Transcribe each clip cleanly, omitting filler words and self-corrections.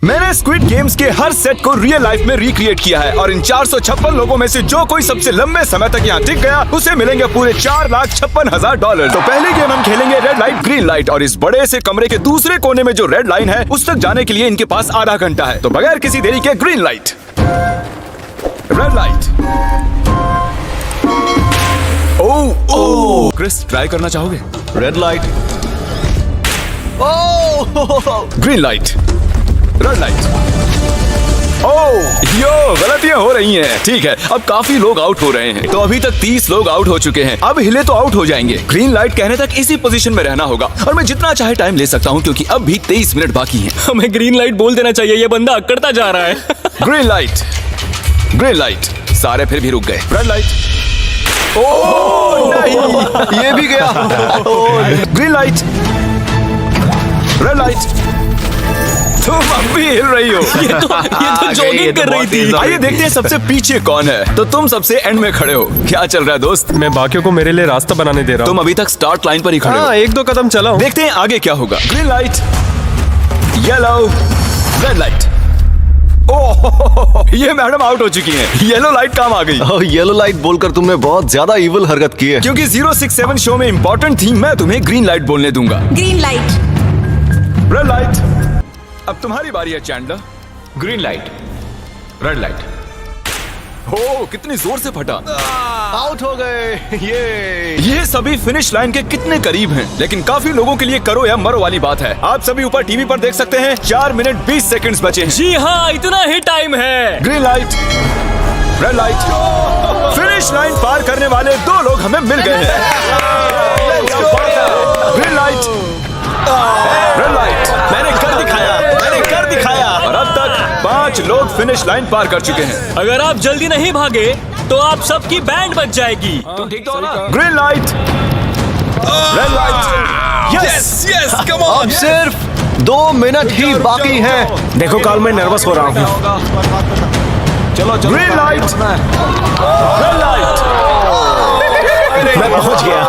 मैंने squid games के हर set को रियल लाइफ में रिक्रिएट किया है और इन 456 लोगों में से जो कोई सबसे लंबे समय तक यहाँ टिक गया उसे मिलेंगे पूरे $4,56,000। तो पहली गेम हम खेलेंगे रेड लाइट ग्रीन लाइट और इस बड़े से कमरे के दूसरे कोने में जो रेड लाइन है उस तक जाने के लिए इनके पास आधा घंटा है। तो बगैर किसी देरी के green light, red light. Oh Chris, try करना चाहोगे? Red light, green light, red light. Oh yo, गलतियां हो रही हैं। ठीक है, अब काफी लोग आउट हो रहे हैं। तो अभी तक 30 लोग आउट हो चुके हैं। अब हिले तो आउट हो जाएंगे। ग्रीन लाइट कहने तक इसी पोजीशन में रहना होगा और मैं जितना चाहे टाइम ले सकता हूं क्योंकि अब भी 23 मिनट बाकी हैं। हमें ग्रीन लाइट बोल देना चाहिए, ये बंदा अकड़ता जा रहा है। Green light, green light. सारे फिर भी रुक गए। Red light. ओह नहीं, ये भी गया। Green light, red light. तुम अब भी हिल रही हो। ये तो जॉगिंग कर रही थी। आइए देखते हैं सबसे पीछे कौन है। तो तुम सबसे एंड में खड़े हो। क्या चल रहा है दोस्त? मैं बाकियों को मेरे लिए रास्ता बनाने दे रहा तुम हूँ। अभी तक स्टार्ट लाइन पर ही खड़े हो। हाँ, 1-2 कदम चला हूँ। देखते हैं आगे क्या होगा। Green light, yellow, red light. Oh ये मैडम आउट हो चुकी हैं। येलो लाइट काम आ गई। येलो लाइट बोलकर तुमने बहुत ज्यादा इविल हरकत की है। क्योंकि 067 शो में इंपॉर्टेंट थी, मैं तुम्हें ग्रीन लाइट बोलने दूंगा। Green light, red light. अब तुम्हारी बारी है Chandler. Green light, red light. हो कितनी जोर से फटा। आउट हो गए। ये सभी फिनिश लाइन के कितने करीब हैं, लेकिन काफी लोगों के लिए करो या मरो वाली बात है। आप सभी ऊपर टीवी पर देख सकते हैं। 4 मिनट 20 सेकंड्स बचे हैं। जी हाँ, इतना ही टाइम है। Green light, red light. Finish line पार करने वाले 2 लोग हमें मिल गए हैं। Green light, red light. मैंने कर दिखाया, मैंने कर दिखाया। और अब तक 5 लोग फिनिश लाइन पार कर चुके हैं। अगर आप जल्दी नहीं भागे तो आप सबकी बैंड बच जाएगी। तुम ठीक तो हो ना? Green light, red light. Yes yes, come on. अब सिर्फ 2 मिनट ही बाकी हैं। देखो काल, मैं नर्वस हो रहा हूँ। चलो चलो। Green light, red light. मैं पहुंच गया।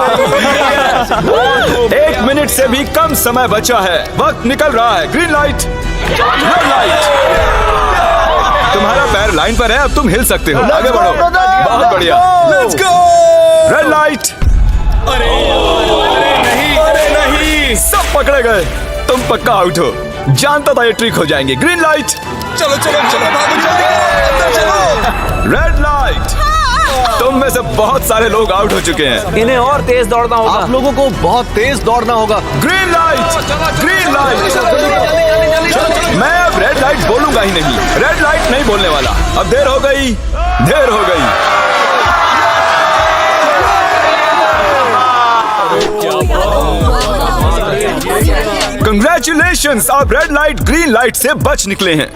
1 मिनट से भी कम समय बचा है। वक्त निकल रहा है। Green light, red light. तुम्हारा पैर लाइन पर है, अब तुम हिल सकते हो। आगे बढ़ो। बहुत बढ़िया। Let's go. Red light. अरे नहीं, सब पकड़े गए। तुम पक्का आउट हो। जानता था ये ट्रिक हो जाएंगे। Green light. चलो चलो चलो, भागो जल्दी, अंदर चलो। Red light. तुम में से बहुत सारे लोग आउट हो चुके हैं। इन्हें और तेज दौड़ना होगा। आप लोगों को बहुत तेज दौड़ना होगा। Green light, green light. मैं अब रेड लाइट बोलूंगा ही नहीं। रेड लाइट नहीं बोलने वाला। अब देर हो गई, देर हो गई। कंग्रेचुलेशंस, आप रेड लाइट ग्रीन लाइट से बच निकले हैं।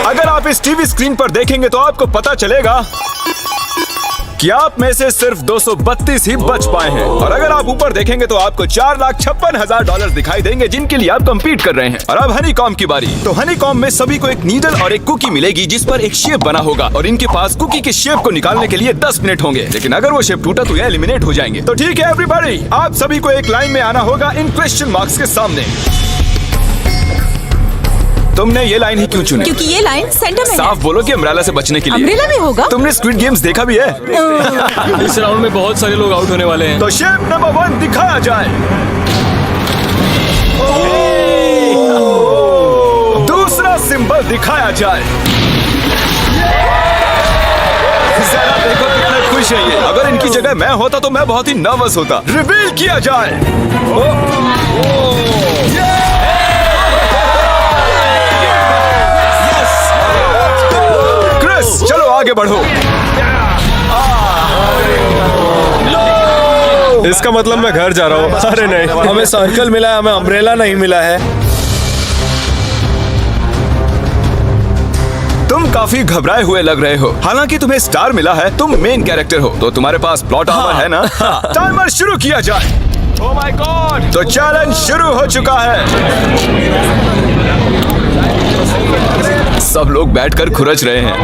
अगर आप इस टीवी स्क्रीन पर देखेंगे तो आपको पता चलेगा कि आप में से सिर्फ 232 ही बच पाए हैं। और अगर आप ऊपर देखेंगे तो आपको $4,56,000 दिखाई देंगे जिनके लिए आप कंपीट कर रहे हैं। और अब हनीकॉम्ब की बारी। तो हनीकॉम्ब में सभी को एक नीडल और एक कुकी मिलेगी जिस पर एक शेप बना होगा और इनके पास कुकी के शेप को निकालने के लिए 10 मिनट होंगे। लेकिन अगर वो शेप टूटा तो ये एलिमिनेट हो जाएंगे। तो ठीक है एवरीबॉडी, आप सभी को एक लाइन में आना होगा इन क्वेश्चन मार्क्स के सामने। तुमने ये लाइन ही क्यों चुनी? क्योंकि ये लाइन सेंटर में साफ है। बोलो कि अम्ब्रेला से बचने के लिए। अम्ब्रेला भी होगा? तुमने स्क्विड गेम्स देखा भी है? इस राउंड में बहुत सारे लोग आउट होने वाले हैं। तो शेप नंबर 1 दिखाया जाए। दूसरा सिंबल दिखाया जाए। जरा देखो कितने खुश है ये। अगर इनकी जगह मैं होता तो मैं बहुत ही नर्वस होता। रिवील किया जाए। क्रिस, चलो आगे बढ़ो। इसका मतलब मैं घर जा रहा हूँ। अरे नहीं, हमें सर्कल मिला है, हमें अम्ब्रेला नहीं मिला है। तुम काफी घबराए हुए लग रहे हो। हालांकि तुम्हें स्टार मिला है, तुम मेन कैरेक्टर हो, तो तुम्हारे पास प्लॉट आर्मर है ना? टाइमर शुरू किया जाए। Oh my God. तो चैलेंज शुरू हो चुका है। सब लोग बैठकर खुरच रहे हैं।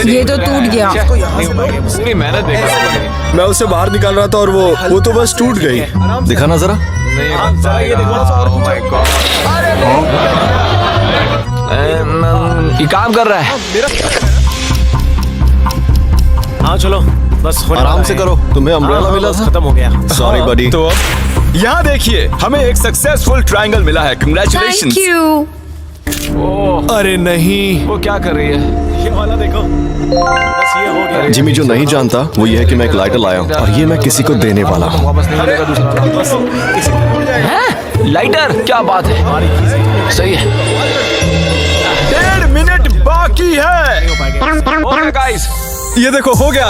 ये तो टूट गया। पूरी मेहनत देखो। मैं उसे बाहर निकाल रहा था और वो तो बस टूट गई। दिखाना जरा। ये काम कर रहा है। हाँ चलो बस आराम से करो, तुम्हें अम्ब्रेला मिला था। खत्म हो गया। सॉरी बडी। तो अब यहाँ देखिए, हमें एक सक्सेसफुल ट्रायंगल मिला है। Thank congratulations. यू। अरे नहीं, वो क्या कर रही है? ये वाला देखो, बस ये हो गया। जिमी जो नहीं जानता वो ये है कि मैं एक लाइटर लाया हूँ और ये मैं किसी को देने वाला हूँ। वापस नहीं मिलेगा दूसरा। लाइटर, क्या बात है, सही है। 1.5 मिनट बाकी है। ओके गाइस, ये देखो हो गया।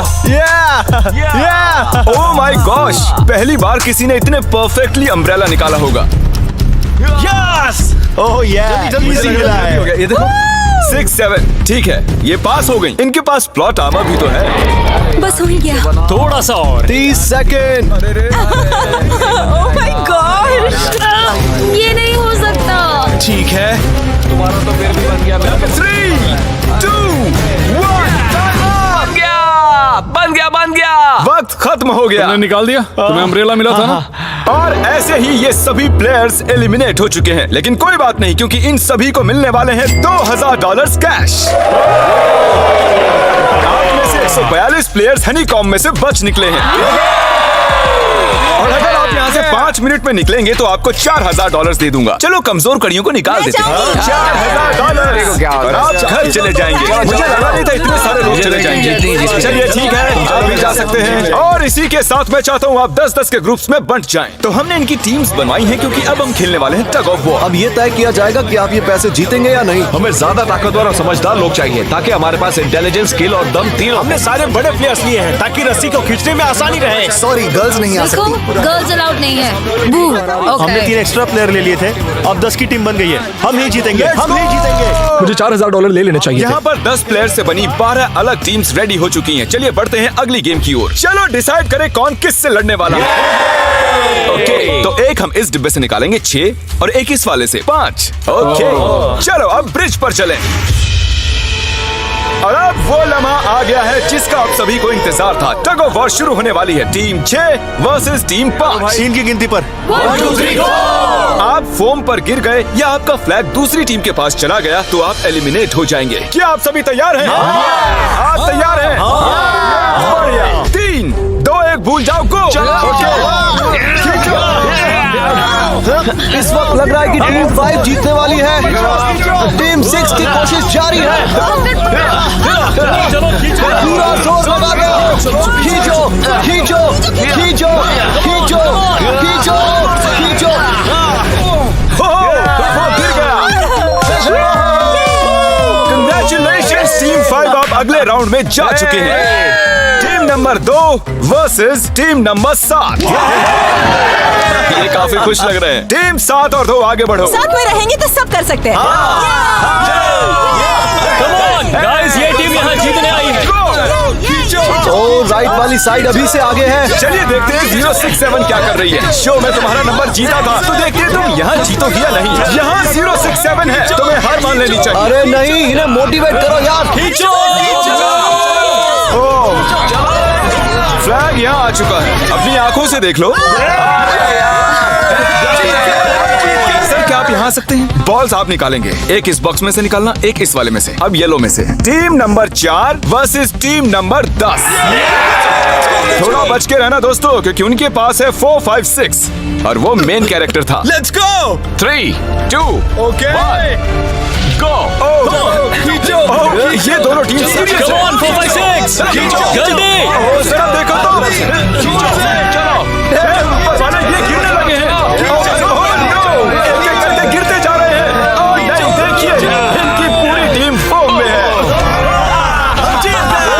ओह माय गॉश, पहली बार किसी ने इतने परफेक्टली अम्ब्रेला निकाला होगा। यस, ओह इजी मिला है। हो गया, ये देखो 6-7। ठीक है, ये पास हो गई। इनके पास प्लॉट आर्मर भी तो है। बस हो ही गया। थोड़ा सा और। 30 सेकेंड। ओह माय गॉड, ये नहीं हो सकता। ठीक है, तुम्हारा तो फिर भी बन गया। 3, 2, 1, बन गया। वक्त खत्म हो गया। तुमने निकाल दिया। तुम्हें अम्ब्रेला मिला था ना। और ऐसे ही ये सभी प्लेयर्स एलिमिनेट हो चुके हैं, लेकिन कोई बात नहीं, क्योंकि इन सभी को मिलने वाले हैं $2000 कैश। आप में से 142 प्लेयर्स हनीकॉम्ब में से बच निकले हैं। और अगर आप यहाँ से 5 मिनट में निकलेंगे तो आपको $4000 दे दूंगा। चलो कमजोर कड़ियों को निकाल देते हैं। $4000 और आप घर चले जाएंगे। मुझे लगा नहीं था इतने सारे लोग चले जाएंगे। चलिए ठीक है, आप भी जा सकते हैं। और इसी के साथ मैं चाहता हूँ आप 10-10 के ग्रुप्स में बंट जाएं। तो हमने इनकी टीम्स बनवाई हैं क्योंकि अब हम खेलने वाले हैं टग ऑफ वॉर। अब ये तय किया जाएगा कि आप ये पैसे जीतेंगे या नहीं। हमें ज्यादा ताकतवर और समझदार लोग चाहिए ताकि हमारे पास इंटेलिजेंस, स्किल और दम तीनों। हमने सारे बड़े प्लेयर्स लिए हैं ताकि रस्सी को खींचने में आसानी रहे। सॉरी गर्ल्स नहीं आ देखो, सकती। गर्ल्स अलाउड नहीं है। बू। हमने 3 ओके। एक्स्ट्रा प्लेयर ले लिए थे, अब 10 की टीम बन गई है। हम ही जीतेंगे, हम ही जीतेंगे। मुझे $4000 ले लेने चाहिए। यहाँ पर 10 प्लेयर से बनी 12 अलग टीम्स रेडी हो चुकी हैं। चलिए बढ़ते हैं अगली गेम की ओर। चलो डिसाइड करें कौन किस से लड़ने वाला है। ओके, तो एक हम इस डिब्बे से निकालेंगे 6 और एक इस वाले से 5। ओके, चलो अब ब्रिज पर चलें। और अब वो लम्हा आ गया है जिसका आप सभी को इंतजार था। टग ऑफ वॉर शुरू होने वाली है। Team 6 versus team 5। 3 की गिनती पर 1 2 3 आप फोम पर गिर गए या आपका फ्लैग दूसरी टीम के पास चला गया तो आप एलिमिनेट हो जाएंगे। क्या आप सभी तैयार हैं? आप तैयार हैं? बढ़िया। 3, 2, 1 भूल जाओ, गो। इस वक्त लग रहा है कि टीम 5 जीतने वाली है। टीम 6 की कोशिश जारी है। पूरा जोर लगा दो। खींचो खींचो खींचो खींचो खींचो खींचो। गिर गया। कंग्रेचुलेशंस टीम 5, आप अगले राउंड में जा चुके हैं। Team number 2 versus team number 7। ये काफी खुश लग रहे हैं। टीम 7 और 2 आगे बढ़ो। साथ में रहेंगे तो सब कर सकते हैं। कम ऑन गाइस, ये टीम यहाँ जीतने आई है। ओ राइट वाली साइड अभी से आगे है। चलिए देखते हैं 067 क्या कर रही है। शो में तुम्हारा नंबर जीता था तो देखते हैं तुम यहाँ जीतोगी या नहीं। यहाँ 067 है, तुम्हें हार मान लेनी चाहिए। अरे नहीं, इन्हें मोटिवेट करो यार। फ्लैग यहाँ आ चुका है, अपनी आंखों से देख लो। सर क्या आप यहाँ आ सकते हैं? बॉल्स आप निकालेंगे, एक इस बॉक्स में से निकालना, एक इस वाले में से। अब येलो में से। Team number 4 versus team number 10। थोड़ा बच के रहना दोस्तों, क्योंकि उनके पास है 4, 5, 6 और वो मेन कैरेक्टर था। Let's go. 3, 2, ओके, गो। ये दोनों टीम सीरियस कम ऑन 4 5 6 जल्दी। जरा देखो तो। चलो, ऊपर वाले ये गिरने लगे हैं। एक-एक करके गिरते जा रहे हैं। नहीं, देखिए इनकी पूरी टीम फॉर्म में है।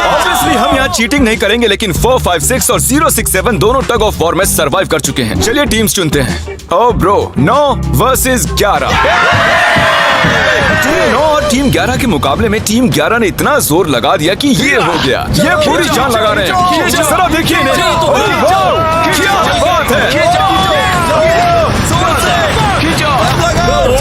ऑब्वियसली हम यहाँ चीटिंग नहीं करेंगे, लेकिन 4, 5, 6 और 067 दोनों टग ऑफ वॉर में सरवाइव कर चुके हैं। चलिए टीम्स चुनते हैं। ओ ब्रो, 9 वर्सेस 11। टीम 9 और टीम 11 के मुकाबले में टीम 11 ने इतना जोर लगा दिया कि ये हो गया। ये पूरी जान लगा रहे हैं। जरा देखिए इन्हें। क्या बात है।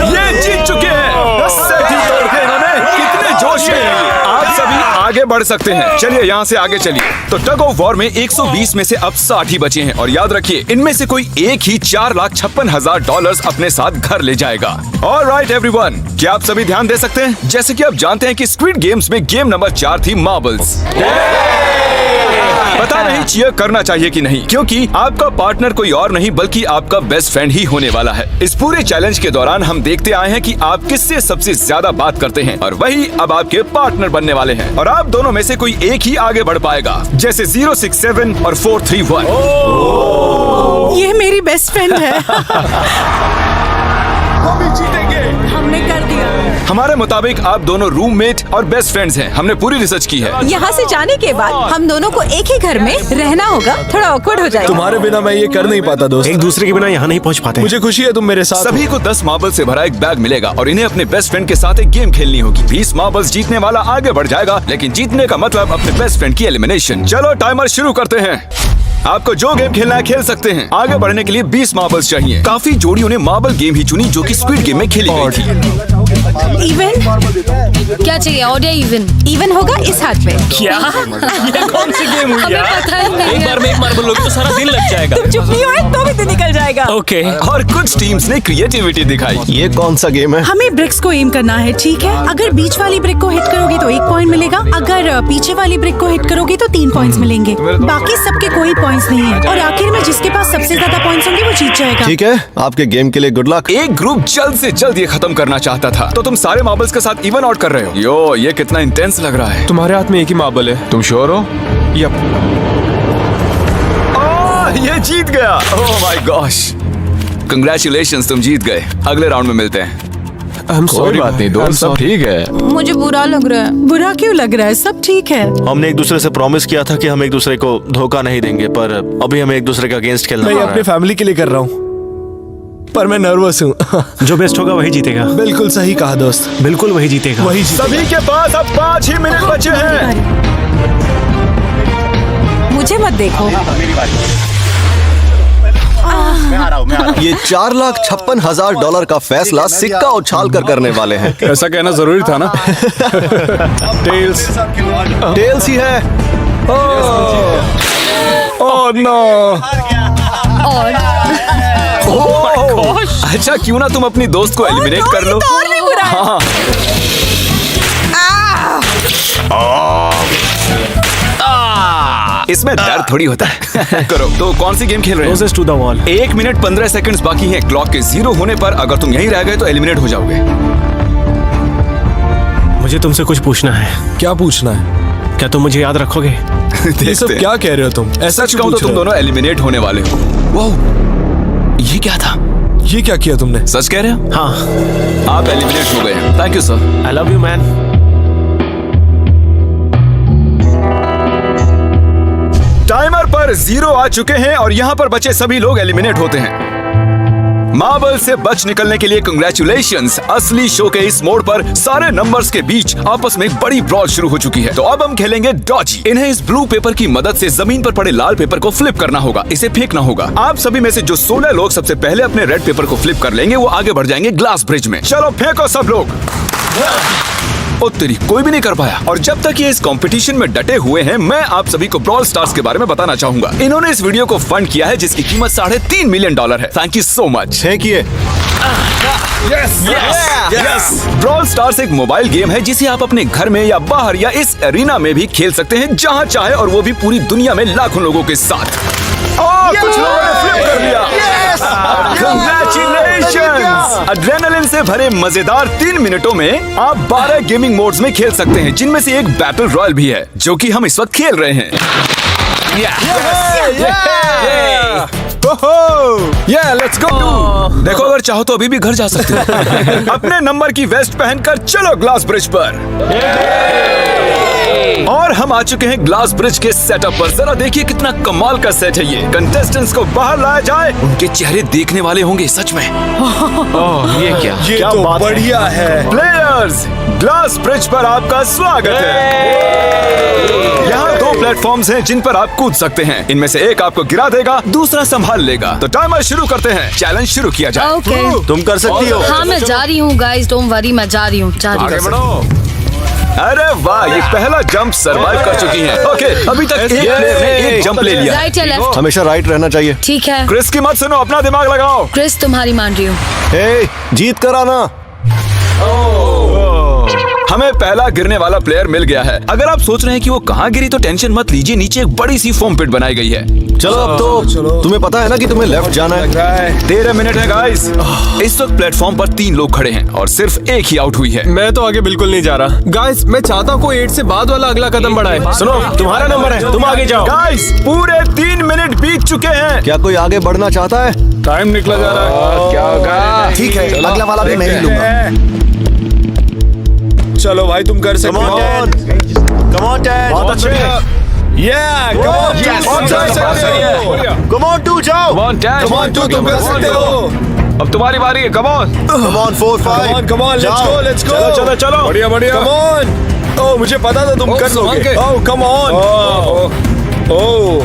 ये जीत चुके हैं। 10 से भी तोड़ के इन्होंने कितने जोश में हैं। आप सभी आगे बढ़ सकते हैं। चलिए यहाँ से आगे चलिए। तो टग ऑफ वॉर में 120 में से अब 60 ही बचे हैं और याद रखिए इनमें से कोई एक ही $4,56,000 अपने साथ घर ले जाएगा। ऑलराइट एवरीवन, क्या आप सभी ध्यान दे सकते हैं? जैसे कि आप जानते हैं कि स्क्विड गेम्स में गेम नंबर 4 थी मार्बल्स। पता नहीं चीयर करना चाहिए कि नहीं, क्योंकि आपका पार्टनर कोई और नहीं बल्कि आपका बेस्ट फ्रेंड ही होने वाला है। इस पूरे चैलेंज के दौरान हम देखते आए हैं कि आप किससे सबसे ज्यादा बात करते हैं और वही अब आपके पार्टनर बनने वाले हैं और आप दोनों में से कोई एक ही आगे बढ़ पाएगा, जैसे 067 और 431। ये मेरी बेस्ट फ्रेंड है। हमने कर दिया। हमारे मुताबिक आप दोनों रूममेट और बेस्ट फ्रेंड्स हैं। हमने पूरी रिसर्च की है। यहाँ से जाने के बाद हम दोनों को एक ही घर में रहना होगा। थोड़ा ऑकवर्ड हो जाएगा। तुम्हारे बिना मैं ये कर नहीं पाता दोस्त। एक दूसरे के बिना यहाँ नहीं पहुँच पाते। मुझे खुशी है तुम मेरे साथ हो। सभी को 10 मार्बल से भरा एक बैग मिलेगा और इन्हें अपने बेस्ट फ्रेंड के साथ एक गेम खेलनी होगी। 20 मार्बल्स जीतने वाला आगे बढ़ जाएगा, लेकिन जीतने का मतलब अपने बेस्ट फ्रेंड की एलिमिनेशन। चलो टाइमर शुरू करते हैं। आपको जो गेम खेलना है खेल सकते हैं। आगे बढ़ने के लिए 20 मार्बल्स चाहिए। काफी जोड़ियों ने मार्बल गेम ही चुनी जो कि स्क्विड गेम में खेली गई थी। इवन क्या चाहिए? ऑड या इवन? इवन होगा इस हाथ में। क्या? ये कौन सी गेम हुई हमें यार? पता ही नहीं एक है। बार में एक मार्बल लोगे तो सारा दिन लग जाएगा। तुम चुप नहीं हो तो भी दिन निकल जाएगा। ओके। और कुछ टीम्स ने क्रिएटिविटी दिखाई। ये कौन सा गेम है? हमें ब्रिक्स को एम करना है, ठीक है? अगर बीच वाली ब्रिक को हिट करोगे तो 1 पॉइंट मिलेगा। अगर पीछे वाली ब्रिक को हिट करोगे तो 3 पॉइंट्स मिलेंगे। बाकी सबके कोई पॉइंट्स नहीं है और आखिर में जिसके पास सबसे ज्यादा पॉइंट्स होंगे वो जीत जाएगा। ठीक है, आपके गेम के लिए गुड लक। एक ग्रुप जल्द से जल्द ये खत्म करना चाहता था, तो तुम सारे मार्बल्स के साथ इवन आउट कर रहे हो। यो, ये कितना इंटेंस लग रहा है। तुम्हारे हाथ में एक ही मार्बल है। तुम श्योर हो? यप। ये जीत गया। ओह माय गॉश, कंग्रेचुलेशंस, तुम जीत गए। अगले राउंड में मिलते हैं। कोई बात नहीं दोस्त, सब ठीक है। मुझे बुरा लग रहा है। बुरा क्यों लग रहा है? सब ठीक है। हमने एक दूसरे से प्रॉमिस किया था कि हम एक दूसरे को धोखा नहीं देंगे, पर अभी हमें एक दूसरे के अगेंस्ट खेलना मैं पड़ रहा अपने है। फैमिली के लिए कर रहा हूँ, पर मैं नर्वस हूँ। जो बेस्ट होगा वही जीतेगा। बिल्कुल सही कहा दोस्त, बिल्कुल वही जीतेगा। वही जीतेगा। सभी के पास अब 5 ही मिनट बचे हैं। मुझे मत देखो। ये $4,56,000 का फैसला सिक्का उछाल कर करने वाले हैं। ऐसा कहना जरूरी था ना। टेल्स। टेल्स ही है। Oh no. अच्छा, क्यों ना तुम अपनी दोस्त को एलिमिनेट कर लो। तो और भी बुरा है। हाँ। इसमें दर्द थोड़ी होता है। करो। तो कौन सी गेम खेल रहे हो? Closest to the wall। 1 minute 15 seconds बाकी हैं। क्लॉक के 0 होने पर अगर तुम यहीं रह गए तो एलिमिनेट हो जाओगे। मुझे तुमसे कुछ पूछना है। क्या पूछना है? क्या तुम मुझे याद रखोगे? ये सब क्या कह रहे हो तुम? ऐसा सच क्यों कहूं तो पूछ तुम रहे हो? दोनों एलिमिनेट होने वाले हो। वाह, ये क्या था? ये क्या किया तुमने? सच कह रहे हो? हाँ। आप एलिमिनेट हो गए हैं। Thank you sir. I love you man. Timer पर 0 आ चुके हैं और यहाँ पर बचे सभी लोग एलिमिनेट होते हैं। मार्बल से बच निकलने के लिए कंग्रेचुलेशंस। असली शो के इस मोड़ पर सारे नंबर्स के बीच आपस में एक बड़ी ब्रॉल शुरू हो चुकी है। तो अब हम खेलेंगे डॉजी। इन्हें इस ब्लू पेपर की मदद से जमीन पर पड़े लाल पेपर को फ्लिप करना होगा। इसे फेंकना होगा। आप सभी में से जो 16 लोग सबसे पहले अपने रेड पेपर को फ्लिप कर लेंगे वो आगे बढ़ जाएंगे ग्लास ब्रिज में। चलो फेंको सब लोग। ओ तेरी, कोई भी नहीं कर पाया। और जब तक ये इस कंपटीशन में डटे हुए हैं, मैं आप सभी को ब्रॉल स्टार्स के बारे में बताना चाहूंगा। इन्होंने इस वीडियो को फंड किया है जिसकी कीमत $3.5 मिलियन है। Thank you so much. Thank you. Brawl stars एक मोबाइल गेम है जिसे आप अपने घर में या बाहर या इस एरिना में भी खेल सकते हैं जहां चाहे, और वो भी पूरी दुनिया में लाखों लोगों के साथ। कुछ लोगों ने फ्लिप कर लिया। Congratulations! एड्रेनलिन से भरे मजेदार 3 मिनटों में आप 12 गेमिंग मोड्स में खेल सकते हैं, जिनमें से एक बैटल रॉयल भी है जो कि हम इस वक्त खेल रहे हैं। Let's go. देखो, अगर चाहो तो अभी भी घर जा सकते हो। अपने नंबर की वेस्ट पहनकर चलो ग्लास ब्रिज पर। और हम आ चुके हैं ग्लास ब्रिज के सेटअप पर। जरा देखिए कितना कमाल का सेट है ये। कंटेस्टेंट्स को बाहर लाया जाए, उनके चेहरे देखने वाले होंगे सच में। ये क्या? ये क्या तो बात है? बढ़िया है। प्लेयर्स, ग्लास ब्रिज पर आपका स्वागत है। यहाँ 2 प्लेटफॉर्म्स हैं जिन पर आप कूद सकते हैं। इनमें से एक आपको गिरा देगा, दूसरा संभाल लेगा। तो टाइमर शुरू करते हैं। चैलेंज शुरू किया जाए। ओके। तुम कर सकती हो। हाँ मैं जा रही हूँ गाइस, डोंट वरी, मैं जा रही हूँ। आगे बढ़ो। अरे वाह, ये पहला जंप सरवाइव कर चुकी हैं। ओके, अभी तक एक प्लेयर ने एक जंप ले लिया। राइट या लेफ्ट? हमेशा राइट रहना चाहिए। ठीक है क्रिस की मत सुनो, अपना दिमाग लगाओ। क्रिस, तुम्हारी मान रही हूँ। हे, जीत कर आना। हमें पहला गिरने वाला प्लेयर मिल गया है। अगर आप सोच रहे हैं कि वो कहाँ गिरी तो टेंशन मत लीजिए, नीचे एक बड़ी सी फोम पिट बनाई गई है। चलो अब तो तुम्हें पता है ना कि तुम्हें लेफ्ट जाना है। 13 मिनट है गाइस। इस वक्त प्लेटफॉर्म पर 3 लोग खड़े हैं और सिर्फ एक ही आउट हुई है। मैं तो आगे बिल्कुल नहीं जा रहा। गाइस, मैं चाहता हूँ कोई 8 से बाद वाला अगला कदम बढ़ाए। सुनो, तुम्हारा नंबर है, तुम आगे जाओ। गाइस, पूरे 3 मिनट बीत चुके हैं। क्या कोई आगे बढ़ना चाहता है? टाइम निकला जा रहा है। क्या होगा? ठीक है, अगला वाला भी मैं ही लूंगा। चलो भाई, तुम कर सकते हो। Come on, Dad. बहुत अच्छे। Come on, 2 जाओ। तुम कर सकते हो। अब तुम्हारी बारी है। Come on, Come on, 4, 5. Come on, let's go. चलो चलो। बढ़िया बढ़िया। Come on. ओह, मुझे पता था तुम कर लोगे। ओह, come on. ओह,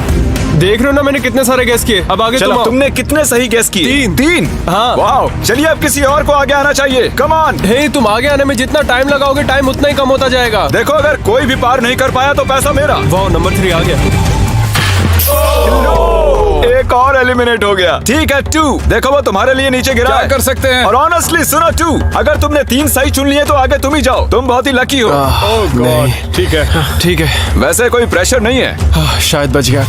देख रहे हो ना मैंने कितने सारे गैस किए। अब आगे चलो, तुम आओ। तुमने कितने सही गेस किए? 3। हाँ। वाओ, चलिए अब किसी और को आगे आना चाहिए। Come on. हे, तुम आगे आने में जितना टाइम लगाओगे, टाइम उतना ही कम होता जाएगा। देखो, अगर कोई भी पार नहीं कर पाया तो पैसा मेरा। वाह, नंबर 3 आ गया। एक और एलिमिनेट हो गया। ठीक है 2, देखो वो तुम्हारे लिए नीचे गिरा है। कर सकते हैं। और ऑनेस्टली सुनो 2, अगर तुमने 3 सही चुन लिए तो आगे तुम ही जाओ। तुम बहुत ही लकी हो। ओह गॉड। ठीक है। वैसे कोई प्रेशर नहीं है। शायद बच गया।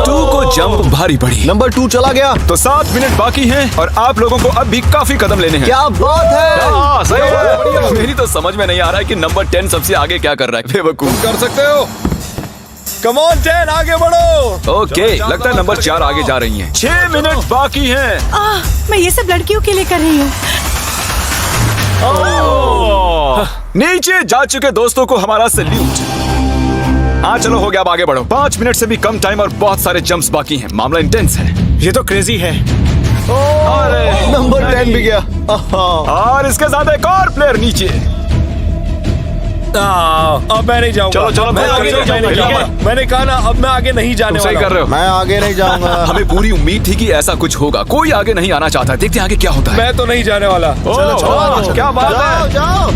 2 को जंप भारी पड़ी। नंबर 2 चला गया। तो 7 मिनट बाकी हैं और आप लोगों को अब भी काफी कदम लेने हैं। क्या बात है। हाँ, सही है। मेरी तो समझ में नहीं आ रहा है कि नंबर 10 सबसे आगे क्या कर रहा है। बेवकूफ। कर सकते हो। कम ऑन 10, आगे बढ़ो। ओके, लगता है नंबर 4 आगे जा रही हैं। 6 मिनट बाकी हैं। मैं ये सब लड़कियों के लिए कर रही हूँ। नीचे जा चुके दोस्तों को हमारा सैल्यूट। हाँ चलो, हो गया, अब आगे बढ़ो। 5 मिनट से भी कम टाइम और बहुत सारे जंप्स बाकी हैं। मामला इंटेंस है। ये तो क्रेजी है। नंबर 10 भी गया। और इसके साथ एक और प्लेयर नीचे। अब मैं नहीं जाऊंगा। चलो, मैं आगे नहीं जाऊंगा। मैंने कहा ना, अब मैं आगे नहीं जाने सही वाला। कर रहे हो। मैं आगे नहीं जाऊंगा। हमें पूरी उम्मीद थी कि ऐसा कुछ होगा। कोई आगे नहीं आना चाहता। देखते हैं आगे क्या होता है। मैं तो नहीं जाने वाला। चलो, क्या बात है। जाओ।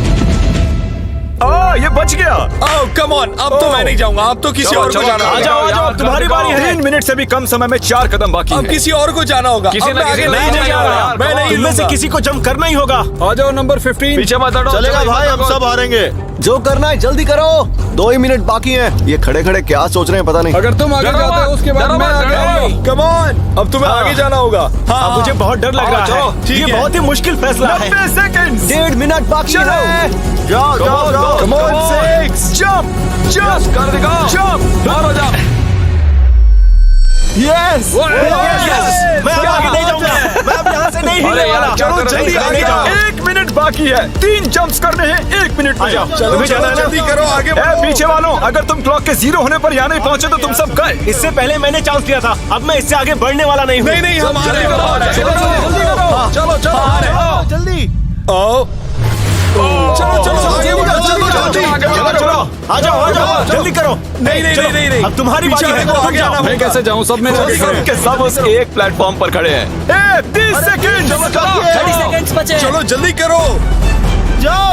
ये बच गया। ओह कम ऑन, अब तो मैं नहीं जाऊंगा। अब तो किसी और को जाना आ होगा। जाओ, तुम्हारी बारी है। 3 मिनट से भी कम समय में 4 कदम बाकी अब है। किसी और को जाना होगा। किसी अब ना मैं किसी आगे नहीं नहीं जाऊंगा। जाऊंगा। मैं नहीं इनमें से लूंगा। किसी को जंप करना ही होगा। आ जाओ नंबर 15। पीछे मत हटो। चलेगा भाई, हम सब हारेंगे। जो करना है जल्दी करो। 2 ही मिनट बाकी हैं। ये खड़े खड़े क्या सोच रहे हैं पता नहीं। अगर तुम आगे डरो जाते मत, हो उसके बाद डरो मैं मत, आगे डरो। आऊंगा। कम ऑन, अब तुम्हें आगे जाना होगा। हाँ, अब मुझे बहुत डर लग रहा है। ठीक ये है। बहुत ही मुश्किल फैसला है। 90 सेकंड्स। 1.5 मिनट बाकी है। जाओ जाओ जाओ। Come on, 6 जंप कर दिखाओ। जंप बाहर हो जाओ। यस। मैं अब आगे नहीं जाऊंगा। मैं अब यहाँ से नहीं हिलने वाला। चलो जल्दी आगे जाओ। 1 मिनट बाकी है। 3 जंप्स करने हैं 1 मिनट में। चलो जल्दी करो, आगे बढ़ो। पीछे वालों, अगर तुम क्लॉक के 0 होने पर यहाँ नहीं पहुंचे तो तुम सब गए। इससे पहले मैंने चांस लिया था। अब मैं इससे आगे बढ़ने वाला नहीं हूँ। नहीं हम जल्दी आगे करो, बढ़ो। जल्दी करो। चलो जल्दी। आओ। चलो आ जाओ जल्दी करो। नहीं अब तुम्हारी बारी है। तुम जाओ। मैं कैसे जाऊं? सब में सब के सब उस एक प्लेटफॉर्म पर खड़े हैं। 30 सेकंड। 30 सेकंड्स बचे। चलो जल्दी करो। जाओ।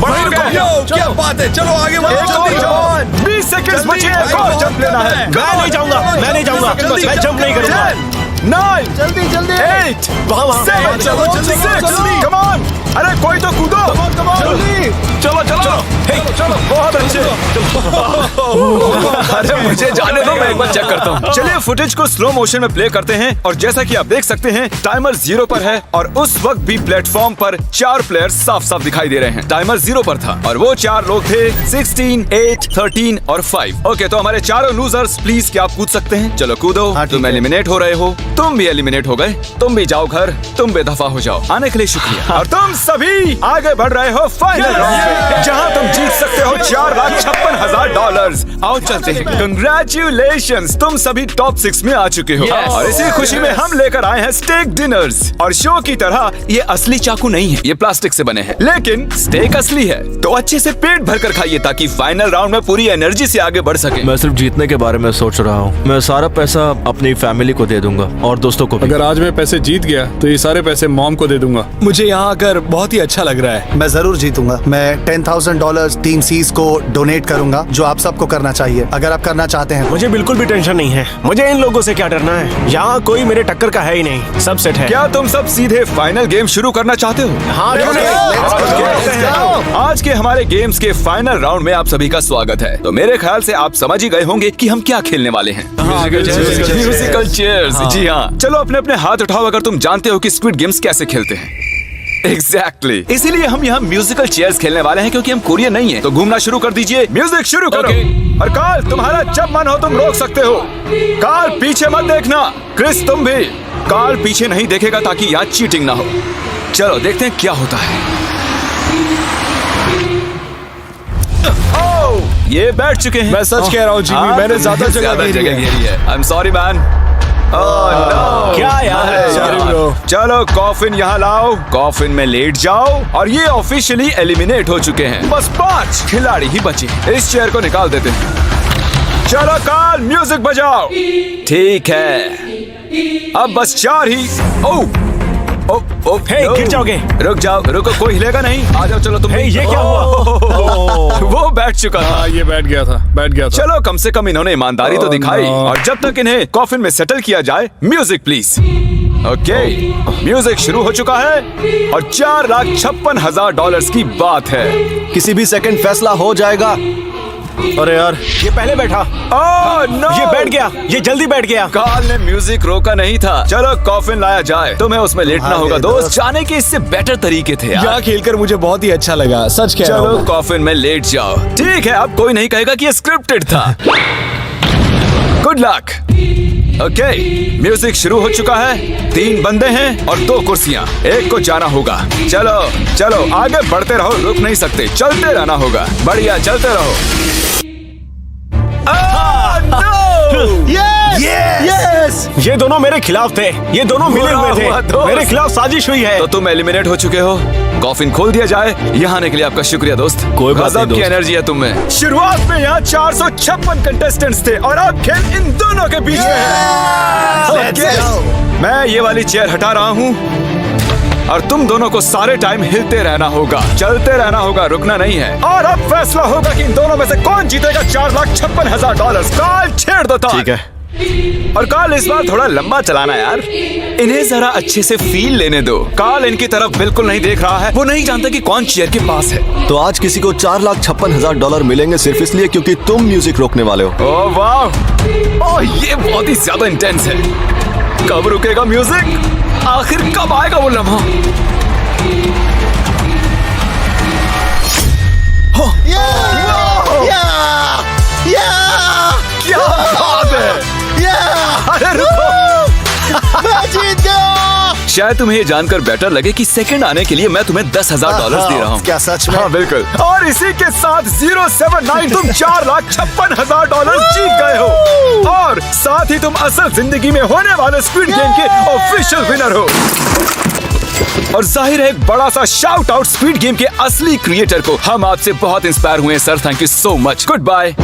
क्या बात है। चलो आगे बढ़ो जल्दी। 20 सेकंड बचे। एक और जंप लेना है। मैं नहीं जाऊंगा। मैं जंप नहीं करूंगा। 9 जल्दी जल्दी। 8 वहाँ 7 चलो, जल्दी, 6 कम ऑन। अरे कोई तो कूदो। जल्दी। चलो बहुत अच्छे। अरे मुझे जाने दो, मैं एक बार चेक करता हूँ। चलिए फुटेज को स्लो मोशन में प्ले करते हैं और जैसा कि आप देख सकते हैं टाइमर 0 पर है और उस वक्त भी प्लेटफॉर्म पर 4 प्लेयर्स साफ साफ दिखाई दे रहे हैं। टाइमर 0 पर था और वो 4 लोग थे 16, 8, 13 और 5। ओके, तो हमारे चारों लूजर्स प्लीज क्या आप कूद सकते हैं? चलो कूदो। तुम एलिमिनेट हो रहे हो, तुम भी एलिमिनेट हो गए। तुम भी जाओ घर, तुम बेदफा हो जाओ। आने के लिए शुक्रिया। और तुम सभी आगे बढ़ रहे हो फाइनल राउंड में, जहां तुम जीत सकते हो $4,56,000। आओ चलते हैं। कंग्रेचुलेशंस, तुम सभी टॉप 6 में आ चुके हो। और इसी खुशी में हम लेकर आए हैं स्टेक डिनर्स। और शो की तरह ये असली चाकू नहीं है, ये प्लास्टिक से बने हैं, लेकिन स्टेक असली है। तो अच्छे से पेट भर कर खाइए ताकि फाइनल राउंड में पूरी एनर्जी से आगे बढ़ सके। मैं सिर्फ जीतने के बारे में सोच रहा हूँ। मैं सारा पैसा अपनी फैमिली को दे दूंगा और दोस्तों को भी। अगर आज मैं पैसे जीत गया तो ये सारे पैसे मॉम को दे दूंगा। मुझे यहाँ आकर बहुत ही अच्छा लग रहा है। मैं जरूर जीतूंगा। मैं $10,000 टीम सीज को डोनेट करूंगा, जो आप सबको करना चाहिए अगर आप करना चाहते हैं। मुझे बिल्कुल भी टेंशन नहीं है। मुझे इन लोगों से क्या डरना है। यहाँ कोई मेरे टक्कर का है ही नहीं। सब सेट है। क्या तुम सब सीधे फाइनल गेम शुरू करना चाहते हो? हाँ, आज के हमारे गेम्स के फाइनल राउंड में आप सभी का स्वागत है। तो मेरे ख्याल से आप समझ ही गए होंगे कि हम क्या खेलने वाले हैं। Musical chairs. जी हाँ, चलो अपने अपने हाथ उठाओ अगर तुम जानते हो कि स्क्विड गेम्स कैसे खेलते हैं। एग्जैक्टली इसीलिए हम यहाँ म्यूजिकल चेयर्स खेलने वाले हैं, क्योंकि हम कोरियन नहीं है। तो घूमना शुरू कर दीजिए, म्यूजिक शुरू करो। और कार्ल, तुम्हारा जब मन हो तुम रोक सकते हो। कार्ल पीछे मत देखना। क्रिस तुम भी। कार्ल पीछे नहीं देखेगा ताकि यहाँ चीटिंग ना हो। चलो देखते हैं क्या होता है। ये बैठ चुके हैं। मैं सच कह रहा हूँ जिमी, मैंने ज्यादा जगह घेरी है। I am sorry man. क्या यार? चलो कॉफिन यहाँ लाओ, कॉफिन में लेट जाओ। और ये ऑफिशियली एलिमिनेट हो चुके हैं। बस 5 खिलाड़ी ही बचे। इस चेयर को निकाल देते हैं। चलो कार्ल म्यूजिक बजाओ। ठीक है, अब बस 4 ही। गिर जाओगे। रुक जाओ, रुको, कोई हिलेगा नहीं। आ जाओ, चलो तुम। ये क्या हुआ? वो बैठ चुका था। ये बैठ गया था। चलो कम से कम इन्होंने ईमानदारी तो दिखाई। और जब तक इन्हें कॉफिन में सेटल किया जाए, म्यूजिक प्लीज। ओके, म्यूजिक शुरू हो चुका है और $4,56,000 की बात है। किसी भी सेकंड फैसला हो जाएगा। अरे यार, ये पहले बैठा। no! ये बैठ गया। ये जल्दी बैठ गया। कार्ल ने म्यूजिक रोका नहीं था। चलो कॉफिन लाया जाए। तुम्हें उसमें लेटना होगा दोस्त। जाने के इससे बेटर तरीके थे यार। यहाँ खेलकर मुझे बहुत ही अच्छा लगा, सच कह रहा हूँ। चलो कॉफिन में लेट जाओ। ठीक है, अब कोई नहीं कहेगा कि ये स्क्रिप्टेड था। Good luck. ओके, म्यूजिक शुरू हो चुका है। 3 बंदे हैं और 2 कुर्सियां। एक को जाना होगा। चलो चलो आगे बढ़ते रहो, रुक नहीं सकते, चलते रहना होगा। बढ़िया, चलते रहो। यस! ये दोनों मेरे खिलाफ थे। ये दोनों मिले हुए थे। मेरे खिलाफ साजिश हुई है। तो तुम एलिमिनेट हो चुके हो। कॉफिन खोल दिया जाए। यहाँ आने के लिए आपका शुक्रिया दोस्त। कोई बात नहीं गजब की एनर्जी है तुम में। शुरुआत में यहाँ 456 कंटेस्टेंट्स थे और अब खेल इन दोनों के बीच में है। मैं ये वाली चेयर हटा रहा हूँ और तुम दोनों को सारे टाइम हिलते रहना होगा, चलते रहना होगा, रुकना नहीं है। और अब फैसला होगा कि इन दोनों में से कौन जीतेगा $4,56,000। कार्ल छेड़ दो ताल। ठीक है। और कार्ल इस बार थोड़ा लंबा चलाना यार। इन्हें जरा अच्छे से फील लेने दो। कार्ल इनकी तरफ बिल्कुल नहीं देख रहा है। वो नहीं जानता कि कौन चेयर के पास है। तो आज किसी को $4,56,000 मिलेंगे सिर्फ इसलिए क्योंकि तुम म्यूजिक रोकने वाले हो। ओह वाह, ओह ये बहुत ही ज्यादा इंटेंस है। कब रुकेगा म्यूजिक? आखिर कब आएगा वो लम्हा? क्या बात है! अरे रुको, मैं जीत गया। शायद तुम्हें ये जानकर बेटर लगे कि सेकंड आने के लिए मैं तुम्हें $10,000 दे रहा हूँ। क्या सच में? हाँ बिल्कुल। और इसी के साथ 079 तुम $4,56,000 जीत गए हो। और साथ ही तुम असल जिंदगी में होने वाले स्क्विड गेम के ऑफिशियल विनर हो। और जाहिर है एक बड़ा सा शाउट आउट स्क्विड गेम के असली क्रिएटर को। हम आपसे बहुत इंस्पायर हुए हैं sir. Thank you so much. Good bye.